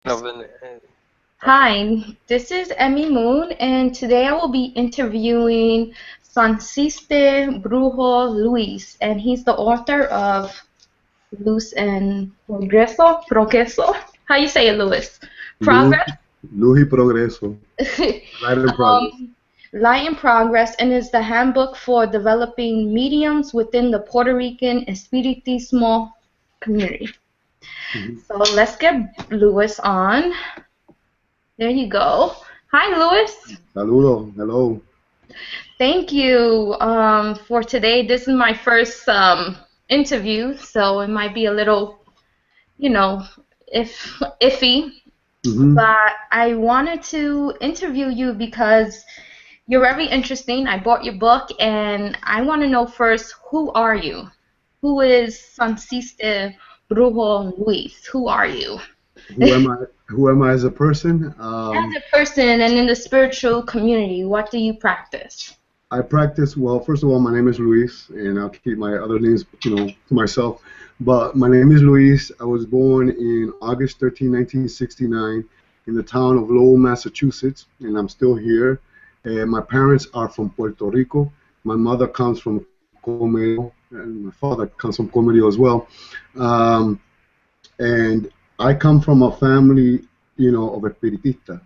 No, okay. Hi, this is Emmy Moon, and today I will be interviewing Sancista Brujo Luis, and he's the author of Luz and Progreso. How you say it, Luis? Luz, Progress? Luz y Progreso, Light and Progress. Light in Progress, and is the handbook for developing mediums within the Puerto Rican Espiritismo community. Mhm. So let's get Luis on. There you go. Hi, Luis. Saludos, hello. Thank you for today. This is my first interview, so it might be a little, you know, iffy. Mhm. But I wanted to interview you because you're very interesting. I bought your book, and I want to know first, who are you? Who is Sancista Brujo Luis? Who are you? Who am I? Who am I as a person? As a person and in the spiritual community, what do you practice? I practice. Well, first of all, my name is Luis, and I'll keep my other names, to myself. But my name is Luis. I was born in August 13, 1969, in the town of Lowell, Massachusetts, and I'm still here. My parents are from Puerto Rico. My mother comes from Comerio, and my father comes from Comerio as well. Um, and I come from a family, of espiritista.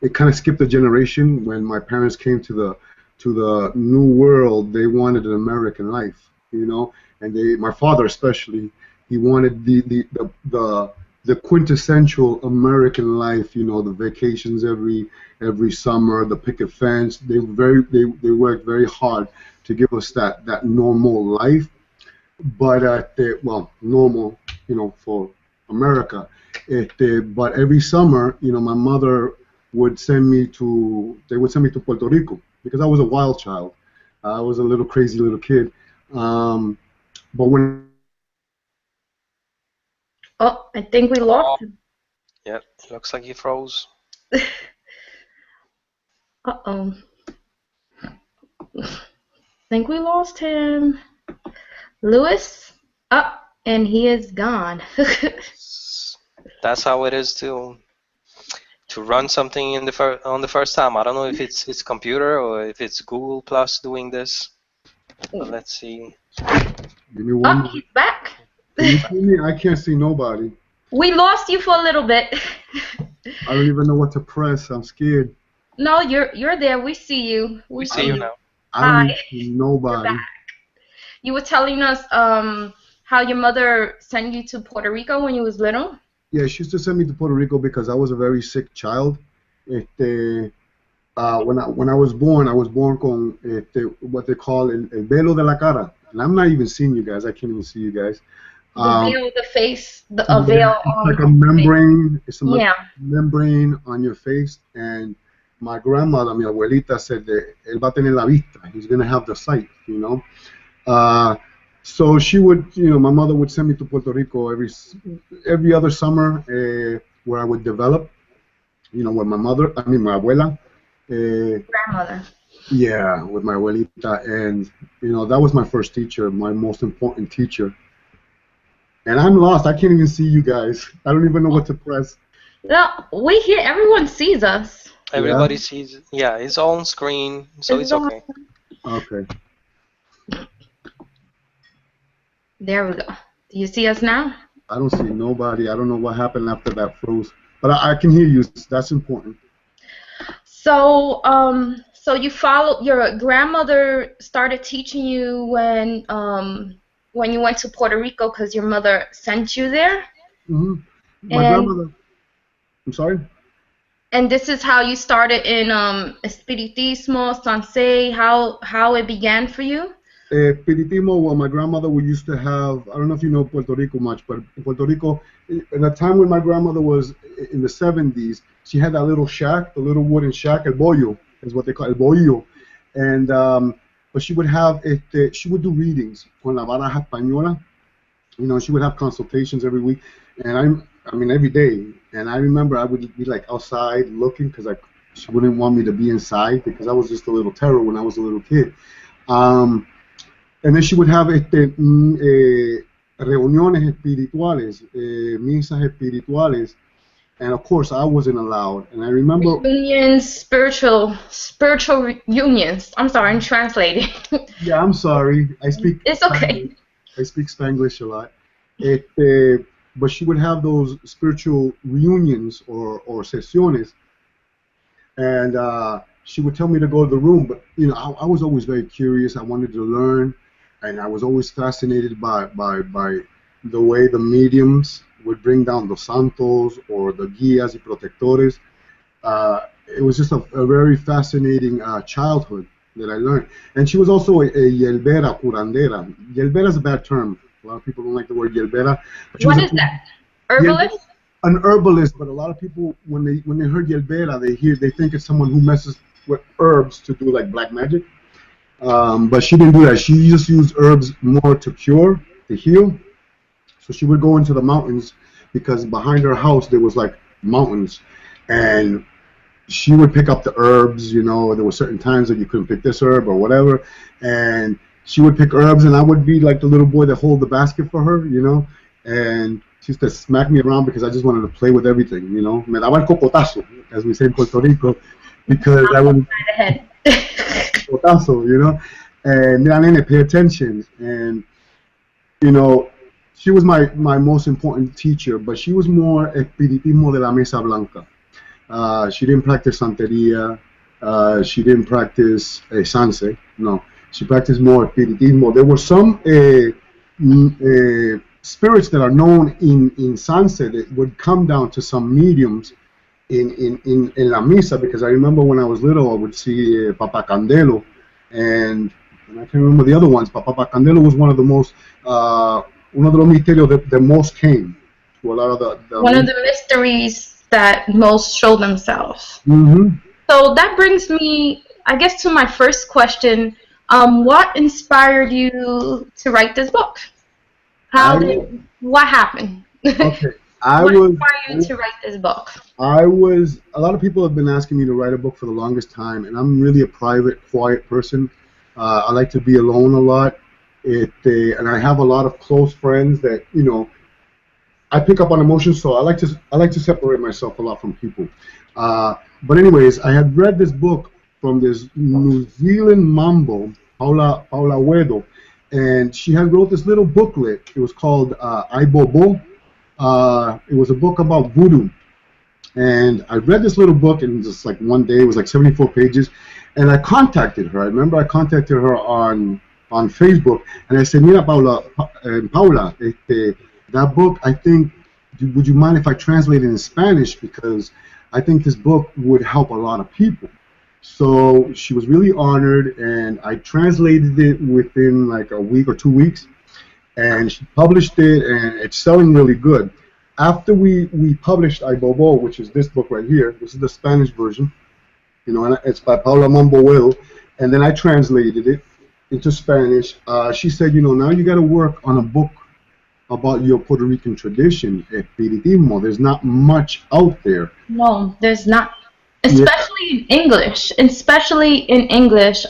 It kind of skipped a generation when my parents came to the new world. They wanted an American life, and my father especially, he wanted the quintessential American life. The vacations every summer, the picket fence. They worked very hard to give us that normal life, but normal, for America. But every summer, my mother they would send me to Puerto Rico because I was a wild child. I was a little crazy little kid. Um, but when Oh, I think we Oh, lost him. yeah. Looks like he froze. Uh-oh. Think we lost him. Lewis? Up, and he is gone. That's how it is to run something in on the first time. I don't know if it's his computer or if it's Google Plus doing this. But let's see. give me Up, one, he's back. can you see me? I can't see nobody. We lost you for a little bit. I don't even know what to press. I'm scared. No, you're there. We see you. We We I see see you don't. you. now. I don't Hi, even see you're back. nobody. You were telling us how your mother sent you to Puerto Rico when you was little. Yeah, she used to send me to Puerto Rico because I was a very sick child. Este, when I was born con what they call el velo de la cara, and I'm not even seeing you guys. I can't even see you guys. The Um, veil, the face, a yeah, veil it's on like a the face. membrane. It's a Yeah. membrane on your face. And my grandmother, mi abuelita, said that él va a tener la vista. He's gonna have the sight. Uh, so my mother would send me to Puerto Rico every other summer, where I would develop, with my mother. I mean, my abuela. Uh, Grandmother. Yeah, with my abuelita, and that was my first teacher, my most important teacher. And I'm lost. I can't even see you guys. I don't even know what to press. No, we here. Everyone sees us. Yeah. Everybody sees, yeah, his own screen, so It's it's on. okay. Okay. There we go. Do you see us now? I don't see nobody. I don't know what happened after that froze, but I can hear you. That's important. So you follow your grandmother started teaching you when you went to Puerto Rico because your mother sent you there, hmm My and grandmother. I'm sorry. and this is how you started in Espiritismo, Sansei, how it began for you. Espiritismo. Well, my grandmother, we used to have. I don't know if you know Puerto Rico much, but in Puerto Rico, in the time when my grandmother was in the 70s, she had that little shack, the little wooden shack, el bollo is what they call el bollo, and but she would do readings con la baraja española. She would have consultations every week, and I mean every day. And I remember I would be like outside looking because she wouldn't want me to be inside because I was just a little terror when I was a little kid. Um, and then she would have reuniones espirituales, misas espirituales, and of course I wasn't allowed. And I remember, Reunions, spiritual unions. I'm sorry, I'm translating. yeah, I'm sorry, I speak It's Spanglish. okay. I speak Spanglish a lot. But she would have those spiritual reunions or sesiones, and she would tell me to go to the room. But I was always very curious. I wanted to learn, and I was always fascinated by the way the mediums would bring down the santos or the guías y protectores. It was just a very fascinating childhood that I learned. And she was also a yelbera curandera. Yelbera is a bad term. A lot of people don't like the word yelbera. But she was What is that? Herbalist? an herbalist. But a lot of people, when they heard yelbera, they think it's someone who messes with herbs to do like black magic. But she didn't do that. She just used herbs more to cure, to heal. So she would go into the mountains because behind her house there was like mountains, and she would pick up the herbs. There were certain times that you couldn't pick this herb or whatever, and she would pick herbs, and I would be like the little boy that hold the basket for her, and she used to smack me around because I just wanted to play with everything, Me daba el cocotazo, as we say in Puerto Rico, because I would Ahead. cocotazo, and mira nene, pay attention, and she was my most important teacher, but she was more espiritismo de la mesa blanca. She didn't practice santeria. She didn't practice sanse. No, she practiced more espiritismo. There were some spirits that are known in sanse that would come down to some mediums in la misa, because I remember when I was little I would see Papa Candelo, and I can't remember the other ones, but Papa Candelo was one of the most uno de los misterios that most came to a lot of the One of the mysteries that most show themselves. Mm-hmm. So that brings me, I guess, to my first question. What inspired you to write this book? What happened? Okay. What inspired you to write this book? A lot of people have been asking me to write a book for the longest time, and I'm really a private, quiet person. I like to be alone a lot. And I have a lot of close friends that, I pick up on emotions, so I like to separate myself a lot from people. But anyways, I had read this book from this New Zealand mambo, Paula Wedo, and she had wrote this little booklet. It was called Aibobo. It was a book about voodoo. And I read this little book in just like one day. It was like 74 pages. And I contacted her. I remember I contacted her on Facebook, and I said, "Mira, Paula, that book, I think, would you mind if I translate it in Spanish? Because I think this book would help a lot of people." So she was really honored, and I translated it within like a week or 2 weeks, and she published it, and it's selling really good. After we published Aibobo, which is this book right here, this is the Spanish version, and it's by Paula Mamboel, and then I translated it into Spanish. She said, now you got to work on a book about your Puerto Rican tradition, espiritismo. There's not much out there. No, there's not. Especially in English. Especially in English.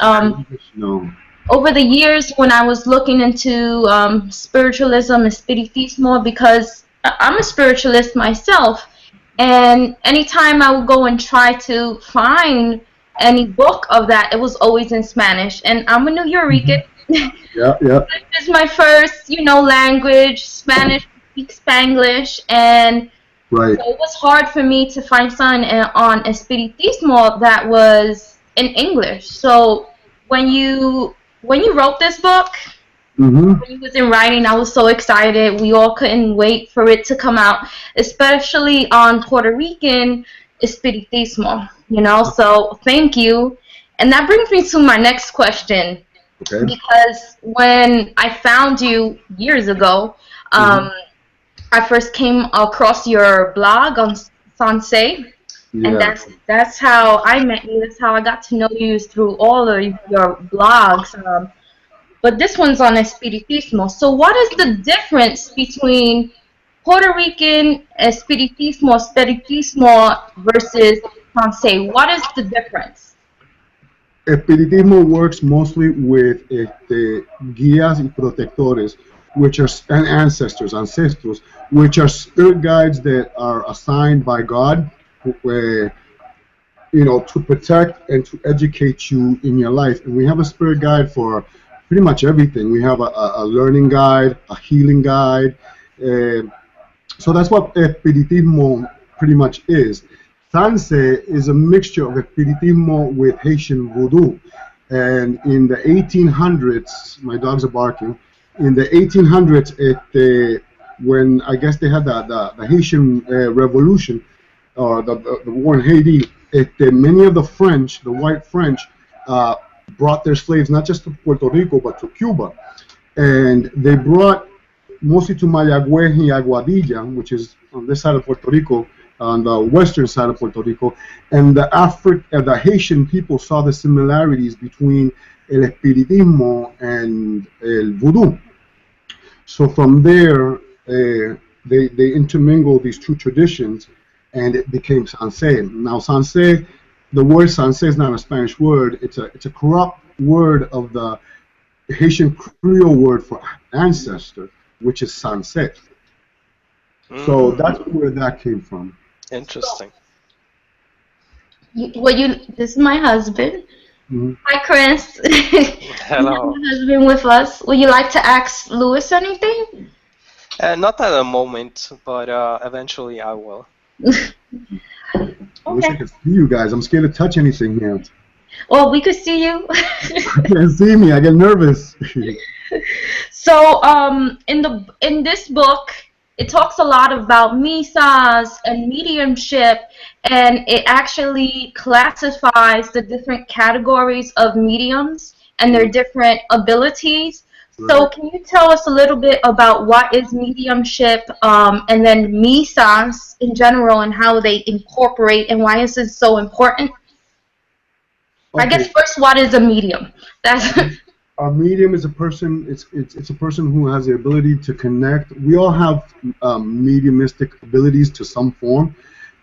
No. Over the years, when I was looking into spiritualism and spiritismo, because I'm a spiritualist myself, and anytime I would go and try to find any book of that, it was always in Spanish. And I'm a New Yorican. Yeah. This is my first, language. Spanish, speak Spanglish, and right. So it was hard for me to find something on Espiritismo that was in English. So when you wrote this book, when you was in writing, I was so excited. We all couldn't wait for it to come out, especially on Puerto Rican Espiritismo. So thank you. And that brings me to my next question. Okay. Because when I found you years ago, I first came across your blog on Sanse, and that's how I met you. That's how I got to know you, through all of your blogs. But this one's on Espiritismo. So what is the difference between Puerto Rican Espiritismo versus Sanse? What is the difference? Espiritismo works mostly with guías y protectores, which are and ancestors, which are spirit guides that are assigned by God, to protect and to educate you in your life. And we have a spirit guide for pretty much everything. We have a learning guide, a healing guide. Uh, so that's what Espiritismo pretty much is. Sanse is a mixture of Espiritismo with Haitian voodoo. And in the 1800s, my dogs are barking. In the 1800s, when I guess they had the Haitian Revolution, or the war in Haiti, many of the French, the white French, brought their slaves not just to Puerto Rico but to Cuba, and they brought mostly to Mayagüez and Aguadilla, which is on this side of Puerto Rico, on the western side of Puerto Rico, and the Haitian people saw the similarities between el espiritismo and el voodoo. So from there, they intermingled these two traditions, and it became Sanse. Now, Sanse, the word Sanse is not a Spanish word. It's a corrupt word of the Haitian Creole word for ancestor, which is Sanse. So that's where that came from. Interesting. This is my husband. Mm-hmm. Hi, Chris. Hello. My husband with us. Would you like to ask Louis anything? Not at the moment, but eventually I will. I wish I could see you guys. I'm scared to touch anything here. Well, we could see you. You can't see me. I get nervous. So, in this book, it talks a lot about misas and mediumship, and it actually classifies the different categories of mediums and their different abilities. So Right. can you tell us a little bit about what is mediumship, and then misas in general, and how they incorporate, and why is it so important? I guess Okay. first, what is a medium? That's A medium is a person. It's a person who has the ability to connect. We all have mediumistic abilities to some form.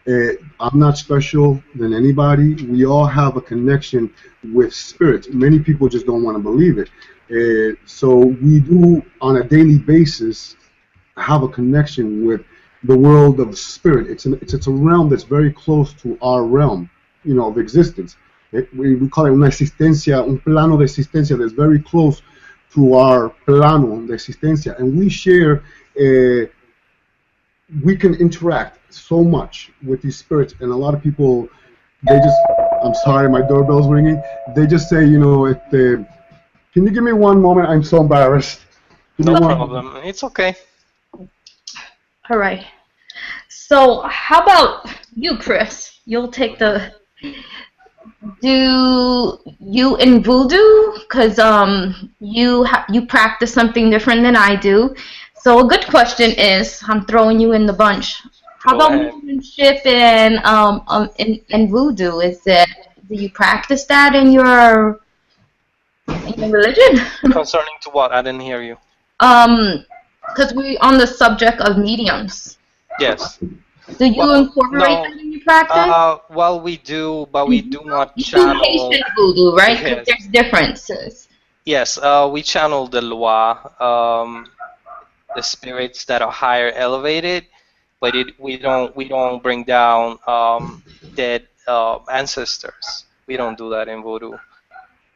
I'm not special than anybody. We all have a connection with spirits. Many people just don't want to believe it. So we do on a daily basis have a connection with the world of spirit. It's a realm that's very close to our realm, of existence. We call it una existencia, un plano de existencia that's very close to our plano de existencia, and we share. We can interact so much with these spirits, and a lot of people, they just. I'm sorry, my doorbell's ringing. They just say, can you give me one moment? I'm so embarrassed. Give me No one problem. It's okay. all right. So how about you, Chris? You'll take the. Do you in voodoo? Because you practice something different than I do. So a good question is, I'm throwing you in the bunch. How Go about ahead. mediumship and voodoo? Do you practice that in your religion? Concerning to what? I didn't hear you. Because we're on the subject of mediums. Yes. Do you Well, incorporate no. that in your practice? Well, we do, but we do not You do channel. Haitian voodoo, right? 'Cause Yes. there's differences. Yes. We channel the Loa, the spirits that are higher elevated, but we don't bring down dead ancestors. We don't do that in voodoo.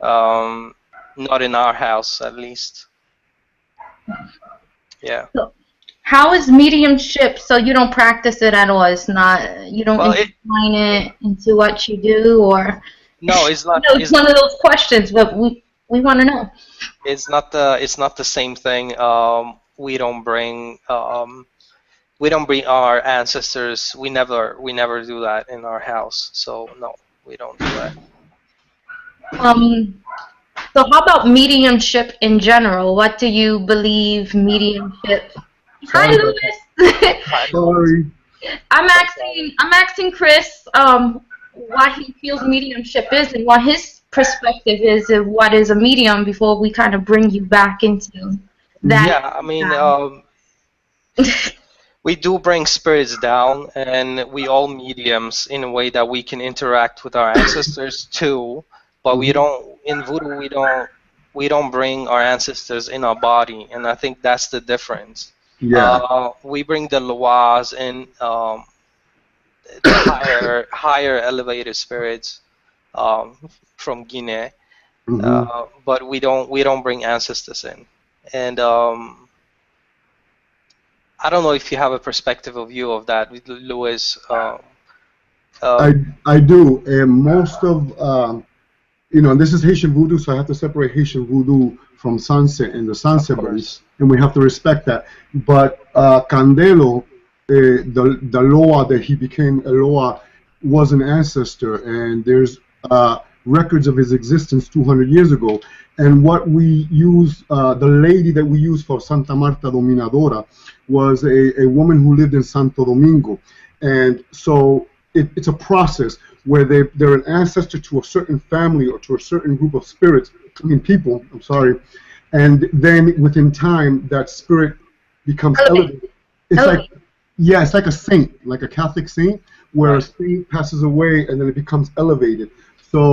Not in our house, at least. Yeah. So, how is mediumship? So you don't practice it at all. It's not. You don't Well, intertwine it into what you do, or. no, it's not. It's one of those questions, but we want to know. It's not the same thing. We don't bring our ancestors. We never do that in our house. So no, we don't do that. So how about mediumship in general? What do you believe mediumship? Hi, Sorry. Louis. Sorry. I'm asking Chris what he feels mediumship is and what his perspective is of what is a medium before we kind of bring you back into that. Yeah, I mean, we do bring spirits down, and we all mediums in a way that we can interact with our ancestors too. But we don't in voodoo. we don't bring our ancestors in our body, and I think that's the difference. Yeah. We bring the Loas and the higher elevated spirits from Guinea, Hmm. but we don't bring ancestors in. And I don't know if you have a perspective of view of that, Louis. I Um, I do, and most of this is Haitian voodoo, so I have to separate Haitian voodoo from Sunset and the of Sunset beliefs, course. and we have to respect that. But Candelo, the Loa that he became a Loa, was an ancestor, and there's records of his existence 200 years ago. And what we use, the lady that we use for Santa Marta Dominadora, was a woman who lived in Santo Domingo, and so it's a process where they're an ancestor to a certain family or to a certain group of spirits, I mean people, I'm sorry, and then within time that spirit becomes Elevate. elevated. It's like, Elevate. yeah, it's like a saint, like a Catholic saint, where a Right. saint passes away and then it becomes elevated. So,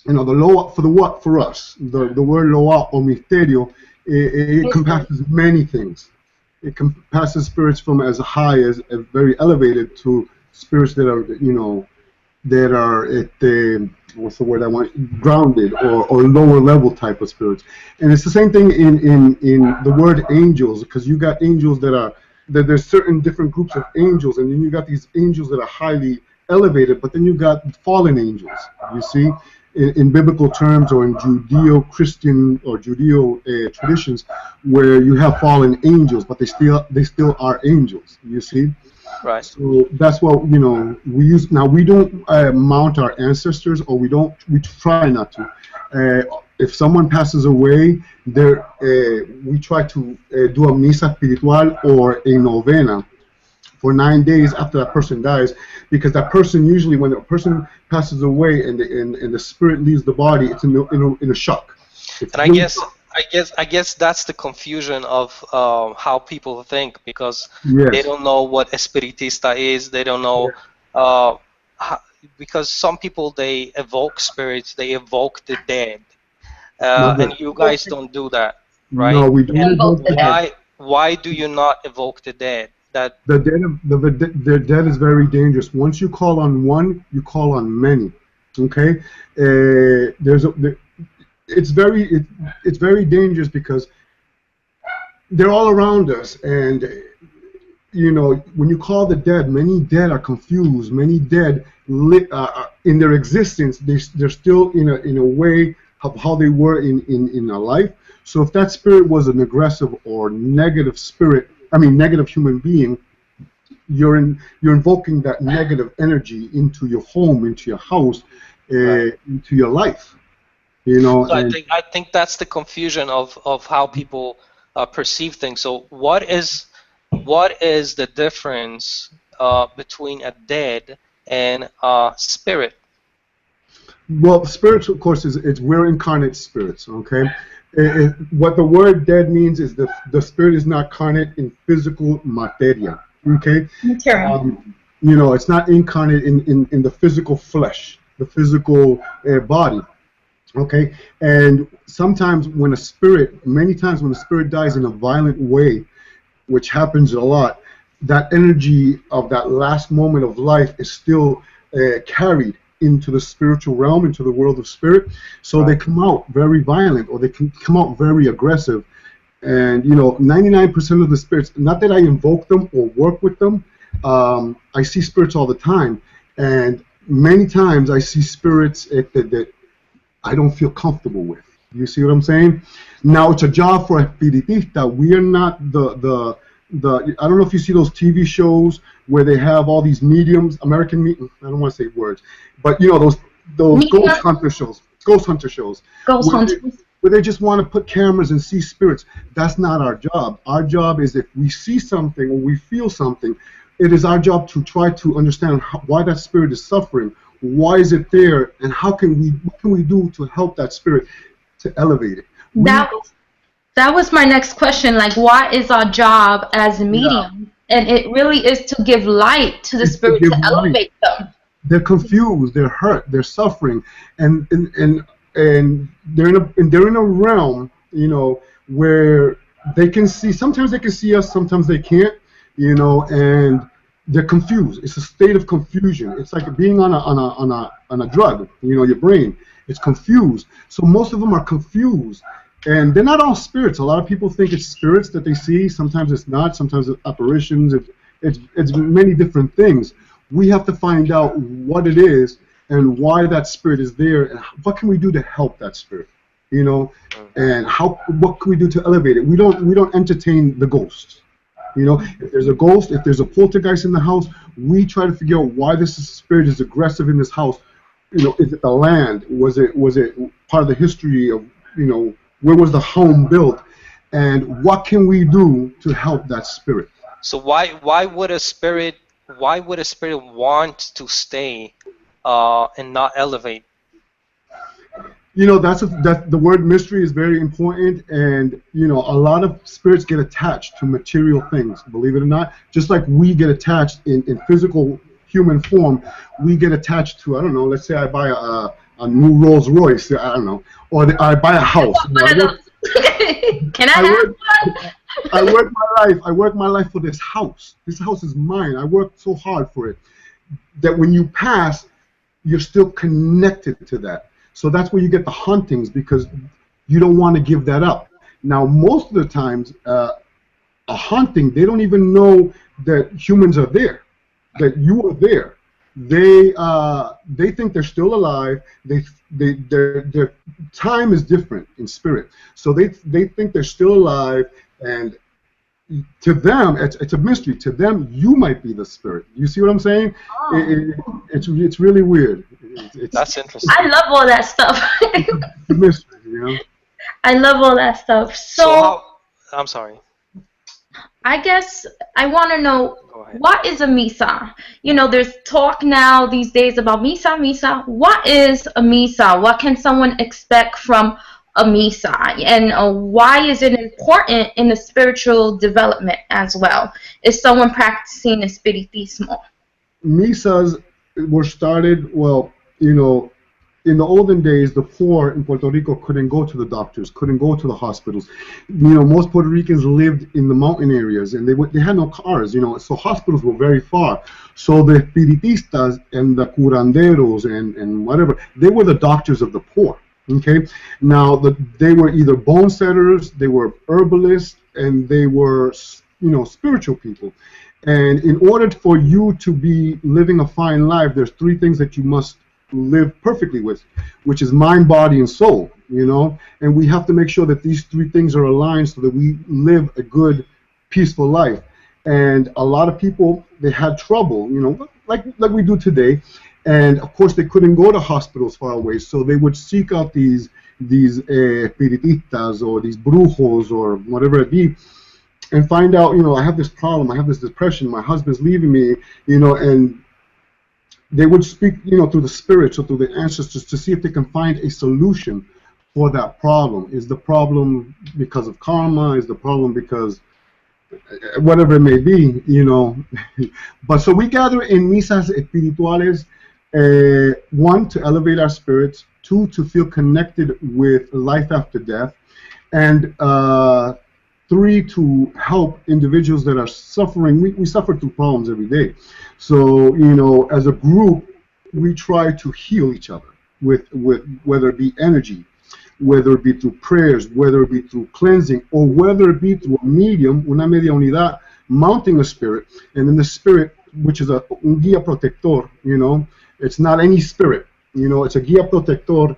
the loa, for the what for us, the word loa or misterio, it Mystery. encompasses many things. It passes spirits from as high as very elevated to spirits that are at the, what's the word I want, grounded or lower level type of spirits. And it's the same thing in the word angels, because you got angels that there's certain different groups of angels, and then you got these angels that are highly elevated, but then you got fallen angels, you see, in biblical terms or in Judeo-Christian or Judeo traditions, where you have fallen angels, but they still are angels, you see. Right. So that's what we use. Now we don't mount our ancestors, or we try not to. If someone passes away, we try to do a misa espiritual or a novena for 9 days after that person dies, because that person, usually when a person passes away and the spirit leaves the body, it's in a shock. It's And I really guess I guess that's the confusion of how people think, because they yes. don't know what espiritista is. They don't know uh, how, because some people, they evoke spirits, they evoke the dead, No, and you guys don't do that, right? no, we don't And Invoke evoke the the dead. dead. why do you not evoke the dead? That The dead is very dangerous. Once you call on one, you call on many. Okay, it's it's very dangerous because they're all around us, and when you call the dead, many dead are confused. Many dead, in their existence, they're still in a way of how they were in a life. So if that spirit was an aggressive or negative spirit, I mean negative human being, you're invoking that negative energy into your home, into your house, right. into your life. So I And think I think that's the confusion of how people perceive things. So what is the difference between a dead and a spirit? well, spirits, of course, it's we're incarnate spirits. Okay, what the word dead means is the spirit is not carnate in physical materia. Okay, Material. it's not incarnate in the physical flesh, the physical body. Okay, and many times when a spirit dies in a violent way, which happens a lot, that energy of that last moment of life is still carried into the spiritual realm, into the world of spirit. So they Right. come out very violent, or they can come out very aggressive. And 99% of the spirits, not that I invoke them or work with them, I see spirits all the time, and many times I see spirits that I don't feel comfortable with. You see what I'm saying? Now it's a job for a espiritista. We are not the. I don't know if you see those TV shows where they have all these mediums, American mediums. I don't want to say words, but those Media. ghost hunter shows, Ghost where they, hunters. where they just want to put cameras and see spirits. That's not our job. Our job is, if we see something or we feel something, it is our job to try to understand why that spirit is suffering. Why is it there, and what can we do to help that spirit to elevate it? That that was my next question. Like, what is our job as a Yeah, medium? And it really is to give light to the it's to spirit, give to light. elevate them. They're confused, they're hurt, they're suffering, and and they're in a realm, where they can see. Sometimes they can see us, sometimes they can't, and they're confused. It's a state of confusion. It's like being on a drug. Your brain. It's confused. So most of them are confused, and they're not all spirits. A lot of people think it's spirits that they see. Sometimes it's not. Sometimes it's apparitions. It's many different things. We have to find out what it is and why that spirit is there, and what can we do to help that spirit, and what can we do to elevate it. We don't entertain the ghosts. If there's a ghost, if there's a poltergeist in the house, we try to figure out why this spirit is aggressive in this house. Is it the land? Was it part of the history of, where was the home built, and what can we do to help that spirit? So why would a spirit want to stay and not elevate? That the word mystery is very important, and a lot of spirits get attached to material things, believe it or not. Just like we get attached in physical human form, we get attached to, I don't know, let's say I buy a new Rolls Royce, I don't know, or I buy a house. Can I have one? I work my life for this house. This house is mine. I worked so hard for it that when you pass, you're still connected to that. So that's where you get the hauntings, because you don't want to give that up. Now, most of the times, a haunting, they don't even know that humans are there, that you are there. They think they're still alive. Their time is different in spirit, so they think they're still alive, and to them it's a mystery. To them, you might be the spirit. You see what I'm saying? Oh. It's really weird. That's interesting. I love all that stuff. It's a mystery, I love all that stuff. I'm sorry. I guess I want to know, what is a misa? There's talk now these days about misa. What is a misa? What can someone expect from a misa? And why is it important in the spiritual development as well? Is someone practicing espiritismo? Misas were started, in the olden days, the poor in Puerto Rico couldn't go to the doctors, couldn't go to the hospitals. Most Puerto Ricans lived in the mountain areas, and they had no cars, so hospitals were very far. So the espiritistas and the curanderos and whatever, they were the doctors of the poor. Okay, now they were either bone setters, they were herbalists, and they were spiritual people. And in order for you to be living a fine life, there's three things that you must live perfectly with, which is mind, body, and soul, and we have to make sure that these three things are aligned so that we live a good, peaceful life. And a lot of people, they had trouble, like we do today, and of course they couldn't go to hospitals far away, so they would seek out these espiritistas or these brujos or whatever it be, and find out, I have this problem, I have this depression, my husband's leaving me, and they would speak, through the spirits or through the ancestors to see if they can find a solution for that problem. Is the problem because of karma? Is the problem because whatever it may be, But so we gather in misas espirituales, one, to elevate our spirits, two, to feel connected with life after death, and three, to help individuals that are suffering. We suffer through problems every day. So, as a group, we try to heal each other with whether it be energy, whether it be through prayers, whether it be through cleansing, or whether it be through a medium, una media unidad, mounting a spirit, and then the spirit, which is un guía protector, it's not any spirit, it's a guía protector,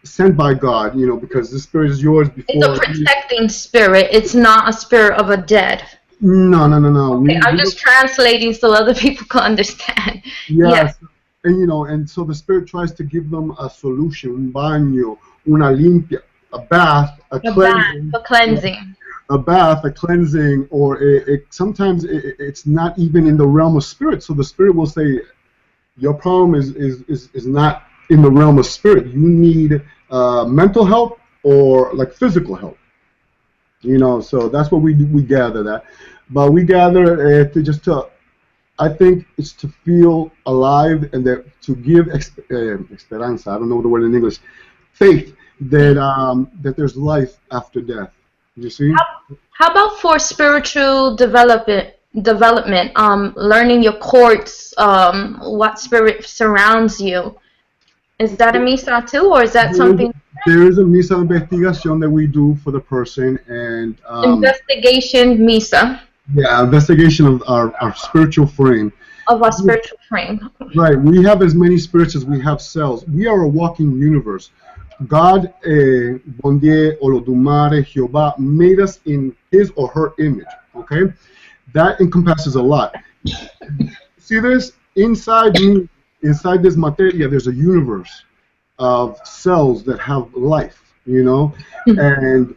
sent by God, because the spirit is yours before. It's a protecting spirit. It's not a spirit of a dead. No. Okay, I'm just translating so other people can understand. Yes. And so the spirit tries to give them a solution, un baño, una limpia, a bath, a cleansing. A bath, a cleansing, or sometimes it's not even in the realm of spirit. So the spirit will say, your problem is not in the realm of spirit. You need mental help or like physical help. So that's what we do. We gather that, but we gather I think it's to feel alive and that to give esperanza. I don't know the word in English. faith that there's life after death. You see? How about for spiritual development, learning your courts, what spirit surrounds you? Is that a misa too, or is that something? There is a misa investigación that we do for the person, and Investigation misa yeah, investigation of our spiritual frame. of our spiritual frame. Right. We have as many spirits as we have cells. We are a walking universe. God, Bondye, Olodumare, Jehovah, made us in his or her image. Okay? That encompasses a lot. See this? Inside me, inside this materia, there's a universe of cells that have life, you know? And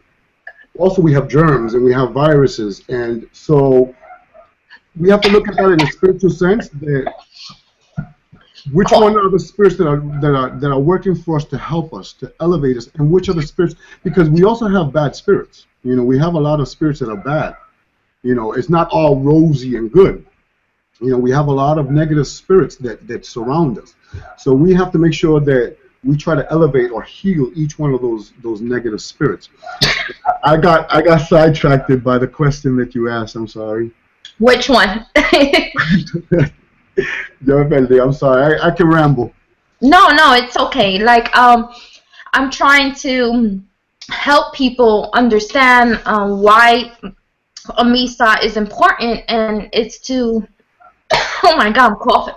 also we have germs and we have viruses. And so we have to look at that in a spiritual sense, that which one are the spirits that are working for us to help us, to elevate us, and which are the spirits, because we also have bad spirits. You know, we have a lot of spirits that are bad. You know, it's not all rosy and good. You know, we have a lot of negative spirits that surround us. So we have to make sure that we try to elevate or heal each one of those negative spirits. I got sidetracked by the question that you asked. I'm sorry. Which one? I'm sorry. I can ramble. No, it's okay. Like, I'm trying to help people understand why a misa is important, and it's to, oh my God, I'm coughing.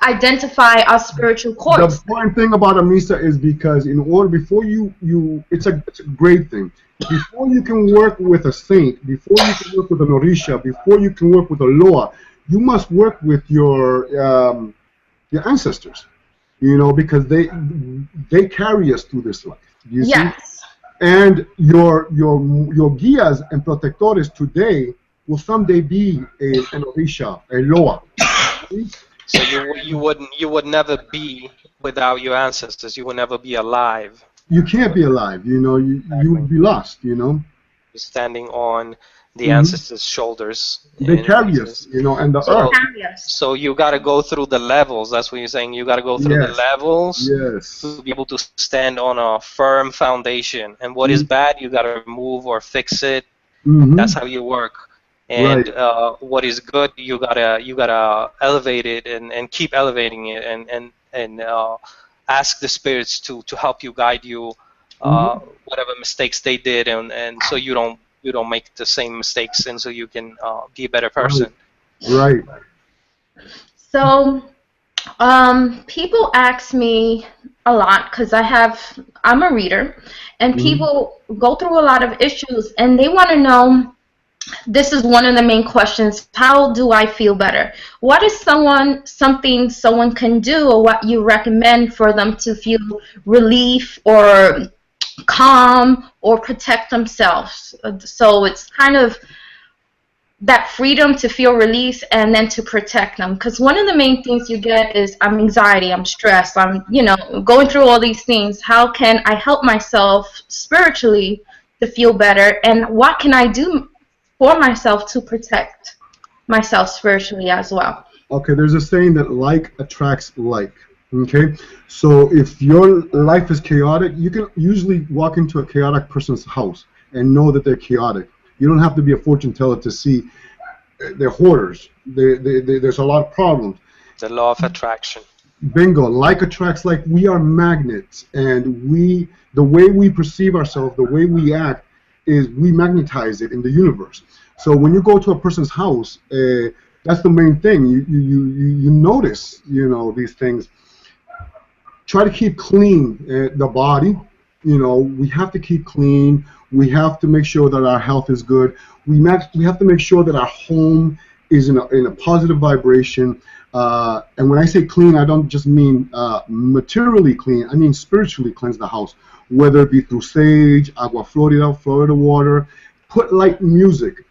Identify our spiritual course. The important thing about a misa is because before it's a great thing. Before you can work with a saint, before you can work with an orisha, before you can work with a loa, you must work with your ancestors, you know, because they carry us through this life. You see? And your guías and protectores today will someday be an orisha, a loa. So you would never be without your ancestors. You would never be alive. You can't be alive. You know, you would be lost. You know. You're standing on the ancestors' shoulders. They carry us, you know, and the earth. So you got to go through the levels. That's what you're saying. You got to go through the levels to be able to stand on a firm foundation. And what is bad, you got to remove or fix it. That's how you work. And what is good, you gotta elevate it and keep elevating it and ask the spirits to help you, guide you, whatever mistakes they did, and so you don't make the same mistakes, and so you can be a better person. Right. So, people ask me a lot because I'm a reader, and people go through a lot of issues, and they want to know. This is one of the main questions. How do I feel better? What is something someone can do, or what you recommend for them to feel relief or calm or protect themselves? So it's kind of that freedom to feel release and then to protect them. Because one of the main things you get is I'm anxiety, I'm stressed, I'm going through all these things. How can I help myself spiritually to feel better? And what can I do for myself to protect myself spiritually as well? Okay, there's a saying that like attracts like. Okay, so if your life is chaotic, you can usually walk into a chaotic person's house and know that they're chaotic. You don't have to be a fortune teller to see they're hoarders. There's a lot of problems. The law of attraction. Bingo. Like attracts like. We are magnets, and the way we perceive ourselves, the way we act, is we magnetize it in the universe. So when you go to a person's house, that's the main thing. You notice, these things. Try to keep clean the body. We have to keep clean. We have to make sure that our health is good. We have to make sure that our home is in a positive vibration. And when I say clean, I don't just mean materially clean. I mean spiritually cleanse the house. Whether it be through sage, agua Florida water, put light music,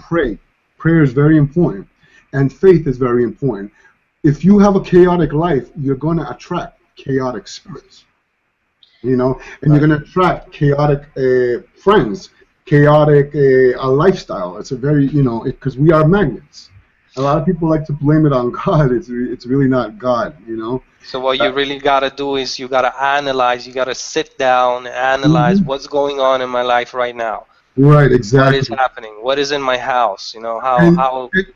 pray. Prayer is very important, and faith is very important. If you have a chaotic life, you're going to attract chaotic spirits, and you're going to attract chaotic friends, chaotic lifestyle. It's a very, because we are magnets. A lot of people like to blame it on God. It's really not God, you know. So what you really gotta do is you gotta analyze. You gotta sit down and analyze Mhm. what's going on in my life right now. Right, What is exactly. happening? What is in my house? You know And how right.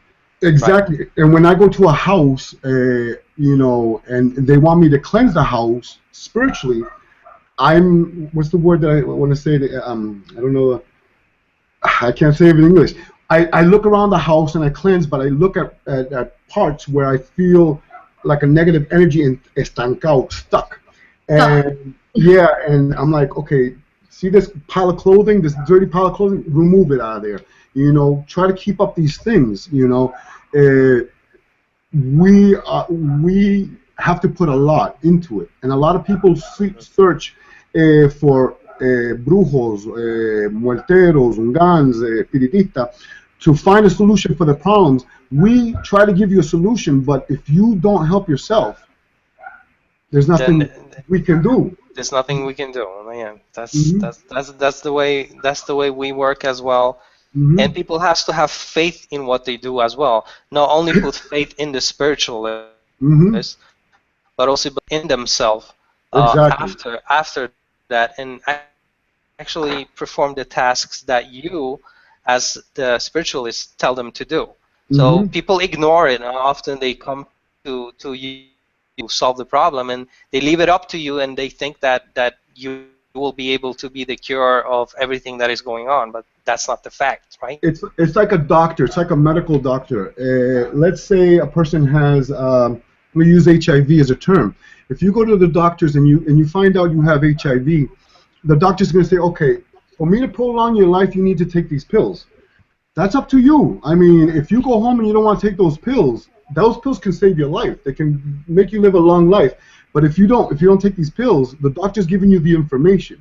exactly. And when I go to a house, you know, and they want me to cleanse the house spiritually, I'm what's the word that I want to say? I don't know. I can't say it in English. I look around the house and I cleanse, but I look at parts where I feel like a negative energy and estancado, stuck. Stuck. And yeah, and I'm like, okay, see this pile of clothing, this dirty pile of clothing, remove it out of there. You know, try to keep up these things. You know, uh, we have to put a lot into it, and a lot of people search for brujos, muerteros, ungans, espiritistas, to find a solution for the problems. We try to give you a solution, but if you don't help yourself, there's nothing Then we can do. there's nothing we can do. Yeah, Hmm. that's the way we work as well. And Hmm. people has to have faith in what they do as well. Not only put faith in the spiritualist, Hmm. but also in themselves Exactly. after that, and actually perform the tasks that you, as the spiritualist, tell them to do. So Hmm. people ignore it, and often they come to you to solve the problem, and they leave it up to you, and they think that you will be able to be the cure of everything that is going on, but that's not the fact, right? It's like a doctor. It's like a medical doctor. Let's say a person has. We use HIV as a term. If you go to the doctors and you find out you have HIV, the doctor's going to say, okay, for me to prolong your life, you need to take these pills. That's up to you. I mean, if you go home and you don't want to take those pills can save your life. They can make you live a long life. But if you don't take these pills, the doctor's giving you the information.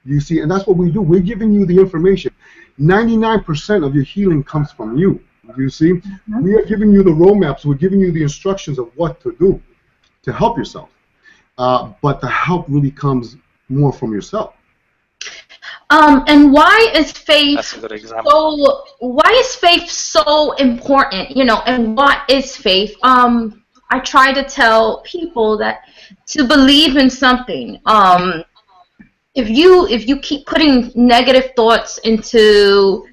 You see, and that's what we do. We're giving you the information. 99% of your healing comes from you. You see, we are giving you the roadmaps. We're giving you the instructions of what to do to help yourself. But the help really comes more from yourself. And why is faith That's a good example. so important? You know, and what is faith? I try to tell people that to believe in something. If you keep putting negative thoughts into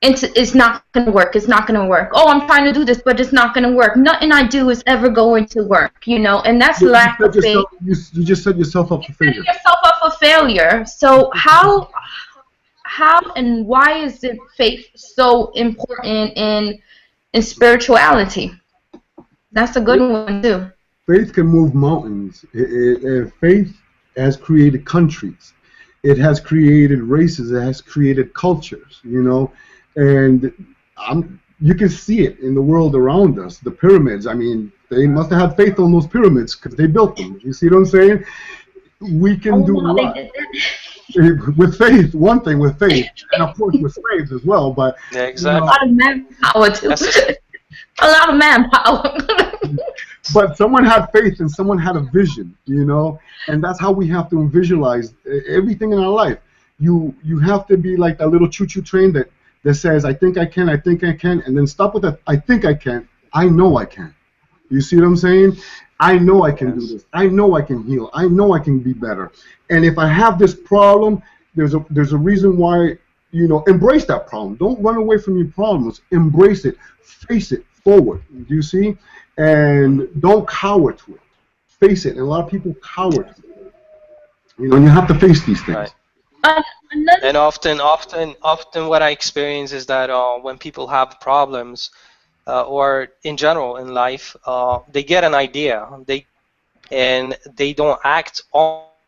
it's not going to work. It's not going to work. Oh, I'm trying to do this, but it's not going to work. Nothing I do is ever going to work. You know, and that's You lack set of faith. yourself. You just set yourself up for Setting failure. yourself up for failure. So how and why is it faith so important in spirituality? That's a good one too. Faith can move mountains. Faith has created countries. It has created races. It has created cultures. You know, and you can see it in the world around us. The pyramids. I mean, they must have had faith on those pyramids because they built them. You see what I'm saying? We can Oh do a no, they lot did that. with faith. One thing with faith, and of course with slaves as well. But Yeah, you A know, lot exactly. of manpower too. That's just A lot of manpower. but someone had faith and someone had a vision, you know, and that's how we have to visualize everything in our life. You have to be like that little choo-choo train that says, I think I can, and then stop with that, I think I can, I know I can. You see what I'm saying? I know I can do yes. this. I know I can heal. I know I can be better. And if I have this problem, there's a reason why, you know, embrace that problem. Don't run away from your problems. Embrace it. Face it forward. Do you see? And don't cower to it. Face it. And a lot of people cower to it. You know, and you have to face these Right. things. Another. And often, what I experience is that when people have problems, or in general in life, they get an idea, and they don't act on the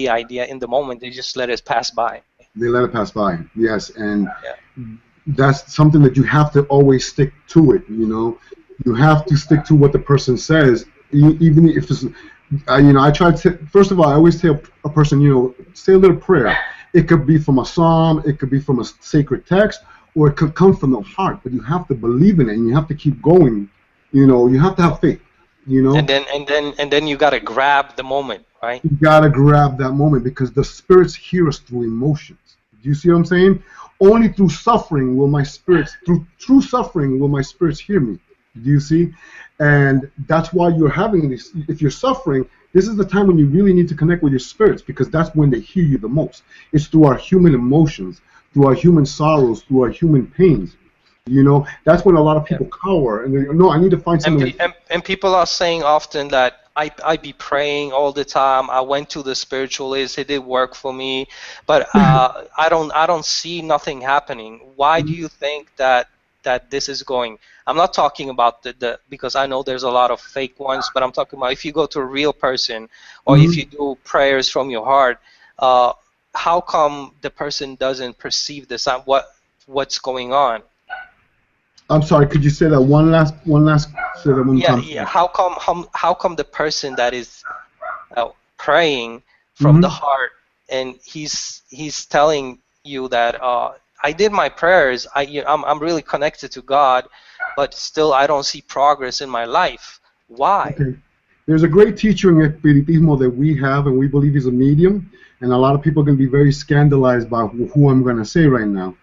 idea in the moment. They just let it pass by. They let it pass by. Yes, and Yeah. that's something that you have to always stick to it. You know, you have to stick to what the person says, even if it's. You know, I try to. First of all, I always tell a person, you know, say a little prayer. It could be from a psalm, it could be from a sacred text, or it could come from the heart. But you have to believe in it, and you have to keep going. You know, you have to have faith. You And know, then you gotta grab the moment, right? you gotta grab that moment because the spirits hear us through emotions. Do you see what I'm saying? Only through suffering will my spirits, through true suffering will my spirits hear me. Do you see? And that's why you're having this. If you're suffering, this is the time when you really need to connect with your spirits, because that's when they hear you the most. It's through our human emotions, through our human sorrows, through our human pains. You know, that's when a lot of people cower and they no, I need to find someone. And people are saying often that I be praying all the time. I went to the spiritualist. It did work for me, but I don't see nothing happening. Why do you think that this is going? I'm not talking about the because I know there's a lot of fake ones, but I'm talking about if you go to a real person or if you do prayers from your heart, how come the person doesn't perceive this? What's going on? I'm sorry, could you say that one last say that one time? Yeah. How come the person that is praying from the heart and he's telling you that I did my prayers, I'm really connected to God, but still I don't see progress in my life. Why? Okay. There's a great teacher in Espiritismo that we have, and we believe he's a medium, and a lot of people are going to be very scandalized by who I'm going to say right now.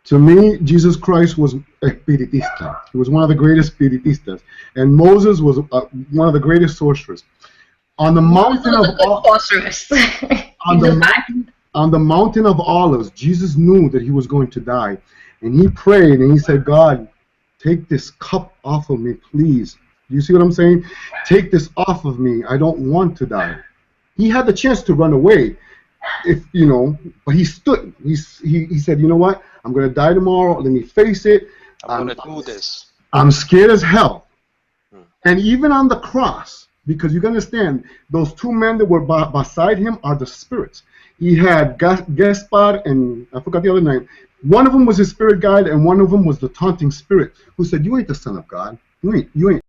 To me, Jesus Christ was espiritista. He was one of the greatest spiritistas. And Moses was one of the greatest sorcerers. On the mountain of on the mountain of Olives, Jesus knew that he was going to die. And he prayed and he said, God, take this cup off of me, please. Do you see what I'm saying? Take this off of me. I don't want to die. He had the chance to run away, but he stood. He said, you know what? I'm going to die tomorrow. Let me face it. I'm going to do this. I'm scared as hell. And even on the cross, because you can understand, those two men that were beside him are the spirits. He had Gaspar and I forgot the other name. One of them was his spirit guide, and one of them was the taunting spirit who said, you ain't the Son of God. You ain't